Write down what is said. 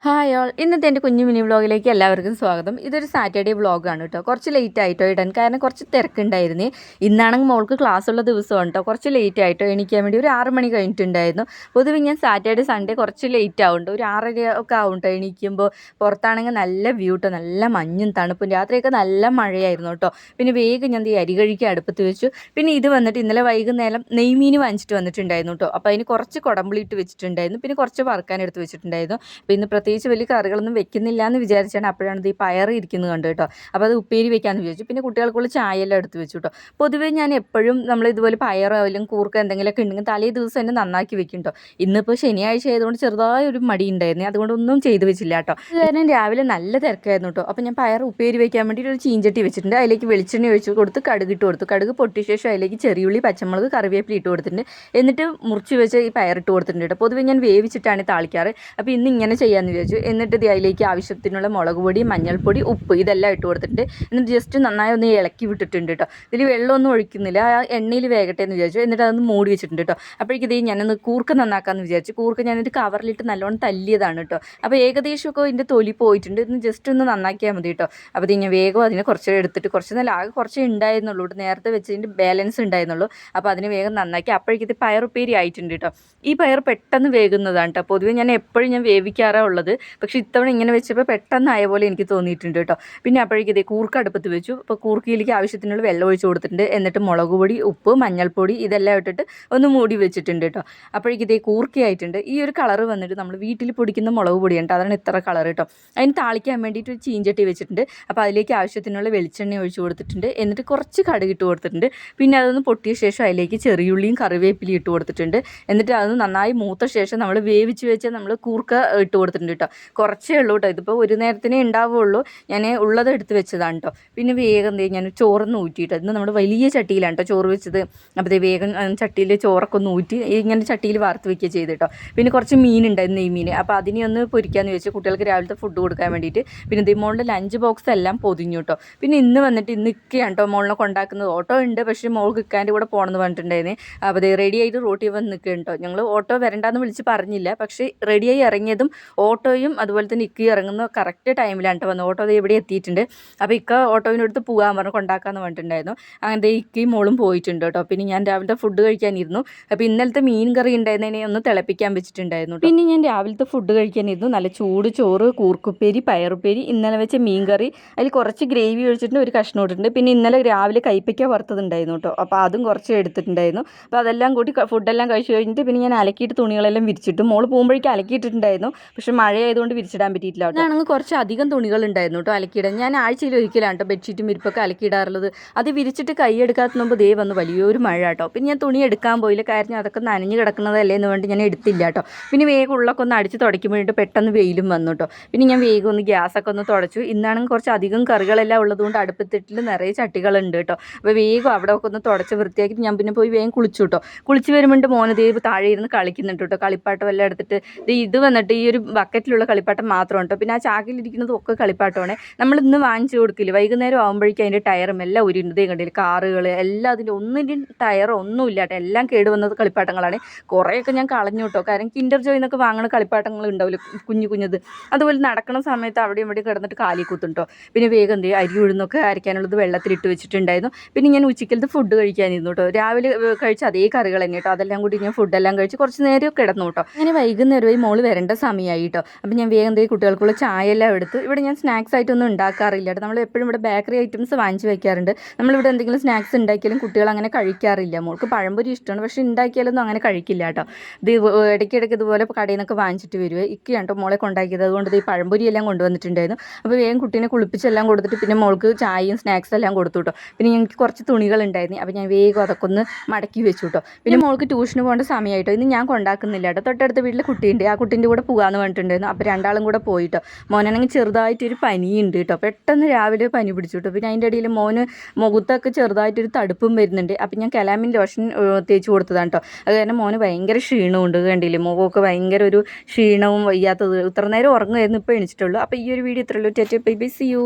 Hi all, ഇന്നത്തെ എൻ്റെ കുഞ്ഞു മിനി വ്ളോഗിലേക്ക് എല്ലാവർക്കും സ്വാഗതം. ഇതൊരു സാറ്റർഡേ വ്ളോഗാണ് കേട്ടോ. കുറച്ച് ലേറ്റ് ആയിട്ടോ ഇടാൻ, കാരണം കുറച്ച് തിരക്കുണ്ടായിരുന്നേ. ഇന്നാണെങ്കിൽ മോൾക്ക് ക്ലാസ് ഉള്ള ദിവസമാണ് കേട്ടോ. കുറച്ച് ലേറ്റ് ആയിട്ടോ എണീക്കാൻ വേണ്ടി ഒരു 6 മണി കഴിഞ്ഞിട്ടുണ്ടായിരുന്നു. പൊതുവെ ഞാൻ സാറ്റർഡേ സൺഡേ കുറച്ച് ലേറ്റ് ആവുന്നുണ്ട്, ഒരു 6:30 ഒക്കെ ആവും കേട്ടോ എണീക്കുമ്പോൾ. പുറത്താണെങ്കിൽ നല്ല വ്യൂ കേട്ടോ, നല്ല മഞ്ഞും തണുപ്പും. രാത്രിയൊക്കെ നല്ല മഴയായിരുന്നു കേട്ടോ. പിന്നെ വേഗം ഞാൻ ഈ അരി കഴിക്കാൻ അടുപ്പത്ത് വെച്ചു. പിന്നെ ഇത് വന്നിട്ട് ഇന്നലെ വൈകുന്നേരം നെയ്മീൻ വാങ്ങിച്ചിട്ട് വന്നിട്ടുണ്ടായിരുന്നു കേട്ടോ. അപ്പോൾ അതിന് കുറച്ച് കുടമ്പുളി ഇട്ട് വെച്ചിട്ടുണ്ടായിരുന്നു, പിന്നെ കുറച്ച് വറുക്കാൻ എടുത്ത് വെച്ചിട്ടുണ്ടായിരുന്നു. അപ്പോൾ ഇന്ന് പ്രത്യേകിച്ച് വലിയ കറികളൊന്നും വെക്കുന്നില്ല എന്ന് വിചാരിച്ചാണ്. അപ്പോഴാണ് ഈ പയർ ഇരിക്കുന്നത് കണ്ടു കേട്ടോ. അപ്പോൾ അത് ഉപ്പേരി വെക്കാമെന്ന് വിചാരിച്ചു. പിന്നെ കുട്ടികൾക്കുള്ള ചായയെല്ലാം എടുത്ത് വെച്ചു കേട്ടോ. പൊതുവേ ഞാൻ എപ്പോഴും നമ്മൾ ഇതുപോലെ പയറോ അല്ലെങ്കിൽ കൂർക്ക എന്തെങ്കിലുമൊക്കെ ഉണ്ടെങ്കിൽ തലേ ദിവസം തന്നെ നന്നാക്കി വെക്കും കേട്ടോ. ഇന്നിപ്പോൾ ശനിയാഴ്ച ആയതുകൊണ്ട് ചെറുതായ ഒരു മടി ഉണ്ടായിരുന്നു, അതുകൊണ്ട് ഒന്നും ചെയ്ത് വെച്ചില്ല കേട്ടോ. അത് കാരണം രാവിലെ നല്ല തിരക്കായിരുന്നു കേട്ടോ. അപ്പോൾ ഞാൻ പയർ ഉപ്പേരി വെക്കാൻ വേണ്ടി ഒരു ചീഞ്ചട്ടി വെച്ചിട്ടുണ്ട്. അതിലേക്ക് വെളിച്ചെണ്ണ ഒഴിച്ച് കൊടുത്ത് കടുക് ഇട്ട് കൊടുത്തു. കടുക് പൊട്ടിയ ശേഷം അതിലേക്ക് ചെറിയുള്ളി, പച്ചമുളക്, കറിവേപ്പില ഇട്ട് കൊടുത്തിട്ടുണ്ട്. എന്നിട്ട് മുറിച്ച് വെച്ച് ഈ പയർ ഇട്ട് കൊടുത്തിട്ടുണ്ട് കേട്ടോ. പൊതുവെ ഞാൻ വേവിച്ചിട്ടാണ് താളിക്കാറ്. അപ്പോൾ ഇന്ന് ഇങ്ങനെ ചെയ്യാമെന്ന് വിചാരിച്ചു. എന്നിട്ട് അതിലേക്ക് ആവശ്യത്തിനുള്ള മുളക് പൊടി, മഞ്ഞൾപ്പൊടി, ഉപ്പ് ഇതെല്ലാം ഇട്ട് കൊടുത്തിട്ടുണ്ട്. എന്നിട്ട് ജസ്റ്റ് നന്നായി ഒന്ന് ഇളക്കി വിട്ടിട്ടുണ്ട് കേട്ടോ. ഇതിൽ വെള്ളമൊന്നും ഒഴിക്കുന്നില്ല, ആ എണ്ണയിൽ വേകട്ടെ എന്ന് വിചാരിച്ചു. എന്നിട്ട് അതൊന്ന് മൂടി വെച്ചിട്ടുണ്ട് കേട്ടോ. അപ്പോഴേക്കും ഇത് ഞാനൊന്ന് കൂർക്ക നന്നാക്കാമെന്ന് വിചാരിച്ചു. കൂർക്ക ഞാനൊരു കവറിലിട്ട് നല്ലോണം തല്ലിയതാണ് കേട്ടോ. അപ്പോൾ ഏകദേശമൊക്കെ ഇതിൻ്റെ തൊലി പോയിട്ടുണ്ട്. ഇന്ന് ജസ്റ്റ് ഒന്ന് നന്നാക്കിയാൽ മതി കേട്ടോ. അപ്പോൾ ഇത് ഞാൻ വേഗം അതിനെ കുറച്ച് എടുത്തിട്ട്, കുറച്ച് നല്ല ആകെ കുറച്ച് ഉണ്ടായിരുന്നുള്ളൂ, നേരത്തെ വെച്ചതിൻ്റെ ബാലൻസ് ഉണ്ടായിരുന്നുള്ളൂ. അപ്പോൾ അതിന് വേഗം നന്നാക്കി. അപ്പോഴേക്കും ഇത് പയറുപ്പേരി ആയിട്ടുണ്ട് കേട്ടോ. ഈ പയർ പെട്ടെന്ന് വേകുന്നതാണ് കേട്ടോ. പൊതുവെ ഞാൻ എപ്പോഴും വേവിക്കാറാണ് ഉള്ളത്, പക്ഷേ ഇത്തവണ ഇങ്ങനെ വെച്ചപ്പോൾ പെട്ടെന്നായ പോലെ എനിക്ക് തോന്നിയിട്ടുണ്ട് കേട്ടോ. പിന്നെ അപ്പോഴേക്കും ഇതേ കൂർക്ക അടുപ്പത്ത് വെച്ചു. അപ്പോൾ കൂർക്കയിലേക്ക് ആവശ്യത്തിനുള്ള വെള്ളം ഒഴിച്ച് കൊടുത്തിട്ടുണ്ട്. എന്നിട്ട് മുളക് പൊടി, ഉപ്പ്, മഞ്ഞൾപ്പൊടി ഇതെല്ലാം ഇട്ടിട്ട് ഒന്ന് മൂടി വെച്ചിട്ടുണ്ട് കേട്ടോ. അപ്പോഴേക്കും ഇതേ കൂർക്കയായിട്ടുണ്ട്. ഈ ഒരു കളറ് വന്നിട്ട് നമ്മൾ വീട്ടിൽ പൊടിക്കുന്ന മുളക് പൊടിയാണ്, അതാണ് ഇത്ര കളർ കേട്ടോ. അതിന് താളിക്കാൻ വേണ്ടിയിട്ട് ഒരു ചീഞ്ചട്ടി വെച്ചിട്ടുണ്ട്. അപ്പോൾ അതിലേക്ക് ആവശ്യത്തിനുള്ള വെളിച്ചെണ്ണ ഒഴിച്ച് കൊടുത്തിട്ടുണ്ട്. എന്നിട്ട് കുറച്ച് കടുക് ഇട്ട് കൊടുത്തിട്ടുണ്ട്. പിന്നെ അതൊന്ന് പൊട്ടിയ ശേഷം അതിലേക്ക് ചെറിയുള്ളിയും കറിവേപ്പിലയും ഇട്ട് കൊടുത്തിട്ടുണ്ട്. എന്നിട്ട് അത് നന്നായി മൂത്ത ശേഷം നമ്മൾ വേവിച്ച് വെച്ച് നമ്മൾ കൂർക്ക ഇട്ട് കൊടുത്തിട്ടുണ്ട് കേട്ടോ. കുറച്ചേ ഉള്ളൂ കേട്ടോ, ഇതിപ്പോൾ ഒരു നേരത്തിനേ ഉണ്ടാവുകയുള്ളൂ. ഞാൻ ഉള്ളത് എടുത്ത് വെച്ചതാണ് കേട്ടോ. പിന്നെ വേഗം ഞാൻ ചോറൊന്ന് ഊറ്റിയിട്ട്, ഇന്ന് നമ്മൾ വലിയ ചട്ടിയിലാണ് കേട്ടോ ചോറ് വെച്ചത്. അപ്പോൾ വേഗം ചട്ടിയിൽ ചോറൊക്കെ ഒന്ന് ഊറ്റി ഇങ്ങനെ ചട്ടിയിൽ വാർത്ത് വെക്കുക ചെയ്ത് കേട്ടോ. പിന്നെ കുറച്ച് മീനുണ്ടായിരുന്നു, നെയ്മീൻ. അപ്പോൾ അതിനെ ഒന്ന് പൊരിക്കാമെന്ന് വെച്ച് കുട്ടികൾക്ക് രാവിലത്തെ ഫുഡ് കൊടുക്കാൻ വേണ്ടിയിട്ട്. പിന്നെ മോളുടെ ലഞ്ച് ബോക്സ് എല്ലാം പൊതിഞ്ഞു കേട്ടോ. പിന്നെ ഇന്ന് വന്നിട്ട് ഇന്നൊക്കെയാണ് കേട്ടോ മോളിനെ കൊണ്ടാക്കുന്നത്. ഓട്ടോ ഉണ്ട്, പക്ഷേ മോൾക്ക് ഇക്കാൻ്റെ കൂടെ പോകണമെന്ന് പറഞ്ഞിട്ടുണ്ടായിരുന്നു. അപ്പോൾ റെഡി ആയിട്ട് റോട്ടിൽ വന്ന് നിൽക്കുക കേട്ടോ. ഞങ്ങൾ ഓട്ടോ വരണ്ടാന്ന് വിളിച്ച് പറഞ്ഞില്ല, പക്ഷേ റെഡിയായി ഇറങ്ങിയതും ഓട്ടോയും അതുപോലെ തന്നെ ഇക്ക ഇറങ്ങുന്ന കറക്റ്റ് ടൈമിലാണ് കേട്ടോ വന്നത്. ഓട്ടോ എവിടെ എത്തിയിട്ടുണ്ട്. അപ്പോൾ ഇക്ക ഓട്ടോവിനടുത്ത് പോകാൻ പറഞ്ഞു, കൊണ്ടാക്കാമെന്ന് പറഞ്ഞിട്ടുണ്ടായിരുന്നു. അങ്ങനെ ഇക്കയും മോളും പോയിട്ടുണ്ട് കേട്ടോ. പിന്നെ ഞാൻ രാവിലത്തെ ഫുഡ് കഴിക്കാനിരുന്നു. അപ്പോൾ ഇന്നലത്തെ മീൻ കറി ഉണ്ടായിരുന്നതിനെ ഒന്ന് തിളപ്പിക്കാൻ വെച്ചിട്ടുണ്ടായിരുന്നു. പിന്നെ ഞാൻ രാവിലത്തെ ഫുഡ് കഴിക്കാനിരുന്നു. നല്ല ചൂട് ചോറ്, കൂർക്കുപ്പേരി, പയറുപ്പേരി, ഇന്നലെ വെച്ച മീൻ കറി, അതിൽ കുറച്ച് ഗ്രേവി ഒഴിച്ചിട്ടുണ്ട്, ഒരു കഷ്ണം ഇട്ടിട്ടുണ്ട്. പിന്നെ ഇന്നലെ രാവിലെ കൈപ്പയ്ക്ക വറുത്തതുണ്ടായിരുന്നു കേട്ടോ. അപ്പോൾ അതും കുറച്ച് എടുത്തിട്ടുണ്ടായിരുന്നു. അപ്പോൾ അതെല്ലാം കൂടി ഫുഡെല്ലാം കഴിച്ച് കഴിഞ്ഞിട്ട് പിന്നെ ഞാൻ അലക്കിയിട്ട് തുണികളെല്ലാം വിരിച്ചിട്ടു. മോൾ പോകുമ്പോഴേക്കും അലക്കിയിട്ടിട്ടുണ്ടായിരുന്നു, പക്ഷേ മഴയായതുകൊണ്ട് വിരിച്ചിടാൻ പറ്റിയിട്ടില്ല കേട്ടോ. ഞാണെങ്കിൽ കുറച്ച് അധികം തുണികൾ ഉണ്ടായിരുന്നു കേട്ടോ അലക്കിയിടാൻ. ഞാൻ ആഴ്ചയിൽ ഒരിക്കലാണ് കേട്ടോ ബെഡ്ഷീറ്റും വിരിപ്പൊക്കെ അലക്കിയിടാറുള്ളത്. അത് വിരിച്ചിട്ട് കൈ എടുക്കാത്ത മുമ്പ് ദേ വന്ന് വലിയൊരു മഴ കേട്ടോ. പിന്നെ ഞാൻ തുണി എടുക്കാൻ പോയില്ല, കാരണം അതൊക്കെ നനഞ്ഞ് കിടക്കുന്നതല്ലേ എന്ന് വേണ്ടി ഞാൻ എടുത്തില്ല കേട്ടോ. പിന്നെ വേഗം ഉള്ളൊക്കെ ഒന്ന് അടിച്ച് തുടയ്ക്കുമ്പോഴേട്ട് പെട്ടെന്ന് വെയിലും വന്നു കേട്ടോ. പിന്നെ ഞാൻ വേഗം ഒന്ന് ഗ്യാസൊക്കെ ഒന്ന് തുടച്ചു. ഇന്നാണെങ്കിൽ കുറച്ച് അധികം കറികളെല്ലാം ഉള്ളതുകൊണ്ട് അടുപ്പത്തിട്ടിൽ നിറയെ ചട്ടികളുണ്ട് കേട്ടോ. അപ്പോൾ വേഗം അവിടെ ഒക്കെ ഒന്ന് തുടച്ച് വൃത്തിയാക്കിയിട്ട് ഞാൻ പിന്നെ പോയി വേഗം കുളിച്ചു കേട്ടോ. കുളിച്ച് വരുമ്പോഴേട്ട് മോന് ദേ താഴെ ഇരുന്ന് കളിക്കുന്നുണ്ട് കേട്ടോ. കളിപ്പാട്ടം എല്ലാം എടുത്തിട്ട് ഇത് വന്നിട്ട് ഈ ഒരു ബക്കറ്റിലുള്ള കളിപ്പാട്ടം മാത്രമാണ് കേട്ടോ. പിന്നെ ആ ചാക്കിലിരിക്കുന്നതും ഒക്കെ കളിപ്പാട്ടമാണ്. നമ്മൾ ഇന്ന് വാങ്ങിച്ചു കൊടുക്കില്ല, വൈകുന്നേരം ആകുമ്പോഴേക്കും അതിൻ്റെ ടയറും എല്ലാം ഉരുണ്ടതേ കണ്ടില്ല. കാറുകൾ എല്ലാം അതിൻ്റെ ഒന്നിൻ്റെ ടയറോ ഒന്നും ഇല്ല കേട്ടോ. എല്ലാം കേടുവന്നത് കളിപ്പാട്ടങ്ങളാണ്. കുറേയൊക്കെ ഞാൻ കളഞ്ഞു കേട്ടോ, കാരണം കിൻഡർ ജോയിൽ നിന്നൊക്കെ വാങ്ങുന്ന കളിപ്പാട്ടങ്ങൾ ഉണ്ടാവില്ല, കുഞ്ഞു കുഞ്ഞത്. അതുപോലെ നടക്കുന്ന സമയത്ത് അവിടെയും ഇവിടെ കിടന്നിട്ട് കാലി കുത്തുണ്ടോ. പിന്നെ വേഗം എന്ത് അരി ഉഴുന്നൊക്കെ അരയ്ക്കാനുള്ളത് വെള്ളത്തിലിട്ട് വെച്ചിട്ടുണ്ടായിരുന്നു. പിന്നെ ഞാൻ ഉച്ചക്കലത്തെ ഫുഡ് കഴിക്കാനിരുന്നു കേട്ടോ. രാവിലെ കഴിച്ച അതേ കറികൾ തന്നെ കേട്ടോ. അതെല്ലാം കൂടി ഞാൻ ഫുഡെല്ലാം കഴിച്ച് കുറച്ച് നേരം കിടന്നു കേട്ടോ. അങ്ങനെ വൈകുന്നേരമായി മോള് വരേണ്ട സമയമായി കേട്ടോ. അപ്പോൾ ഞാൻ വേഗം കുട്ടികൾക്കുള്ള ചായ എല്ലാം എടുത്ത്, ഇവിടെ ഞാൻ സ്നാക്സ് ആയിട്ടൊന്നും ഉണ്ടാക്കാറില്ല കേട്ടോ. നമ്മൾ എപ്പോഴും ഇവിടെ ബേക്കറി ഐറ്റംസ് വാങ്ങിച്ച് വയ്ക്കാറുണ്ട്. നമ്മളിവിടെ എന്തെങ്കിലും സ്നാക്സ് ഉണ്ടാക്കിയാലും കുട്ടികൾ അങ്ങനെ കഴിക്കാറില്ല. മോൾക്ക് പഴംപൊരി ഇഷ്ടമാണ്, പക്ഷേ ഉണ്ടാക്കിയാലൊന്നും അങ്ങനെ കഴിക്കില്ല കേട്ടോ. ഇത് ഇടയ്ക്കിടയ്ക്ക് ഇതുപോലെ കടയിൽ നിന്നൊക്കെ വാങ്ങിച്ചിട്ട് വരുവേ. ഇക്കയാണ് കേട്ടോ മോളെ കൊണ്ടാക്കിയത്, അതുകൊണ്ട് ഈ പഴംപൊരി എല്ലാം കൊണ്ടുവന്നിട്ടുണ്ടായിരുന്നു. അപ്പോൾ വേഗം കുട്ടീനെ കുളിപ്പിച്ചെല്ലാം കൊടുത്തിട്ട് പിന്നെ മോൾക്ക് ചായയും സ്നാക്സ് എല്ലാം കൊടുത്തു കേട്ടോ. പിന്നെ എനിക്ക് കുറച്ച് തുണികളുണ്ടായിരുന്നു, അപ്പോൾ ഞാൻ വേഗം അതൊക്കെ ഒന്ന് മടക്കി വെച്ചു കേട്ടോ. പിന്നെ മോൾക്ക് ട്യൂഷന് പോകേണ്ട സമയമായിട്ടോ. ഇന്ന് ഞാൻ കൊണ്ടാക്കുന്നില്ല കേട്ടോ. തൊട്ടടുത്ത വീട്ടിൽ കുട്ടിയുണ്ട്, ആ കുട്ടീൻ്റെ കൂടെ പോകാമെന്ന് പറഞ്ഞിട്ടുണ്ടായിരുന്നു. അപ്പോൾ രണ്ടാളും കൂടെ പോയിട്ടോ. മോനാണെങ്കിൽ ചെറുതായിട്ടൊരു പനിയുണ്ട് കേട്ടോ. പെട്ടെന്ന് രാവിലെ പനി പിടിച്ചു കേട്ടോ. പിന്നെ അതിൻ്റെ ഇടയിൽ മോന് മുഖത്തൊക്കെ ചെറുതായിട്ടൊരു തടുപ്പും വരുന്നുണ്ട്. അപ്പം ഞാൻ കലാമിൻ ലോഷൻ തേച്ച് കൊടുത്തതാണ് കേട്ടോ. അത് കാരണം മോന് ഭയങ്കര ക്ഷീണമുണ്ട്, കണ്ടില്ലേ, മുഖമൊക്കെ ഭയങ്കര ഒരു ക്ഷീണവും വയ്യാത്തത്. ഇത്ര നേരം ഉറങ്ങുമായിരുന്നു, ഇപ്പോൾ എണിച്ചിട്ടുള്ളൂ. അപ്പോൾ ഈ ഒരു വീഡിയോ ഇത്രയുള്ളൂ. Bye bye, see U.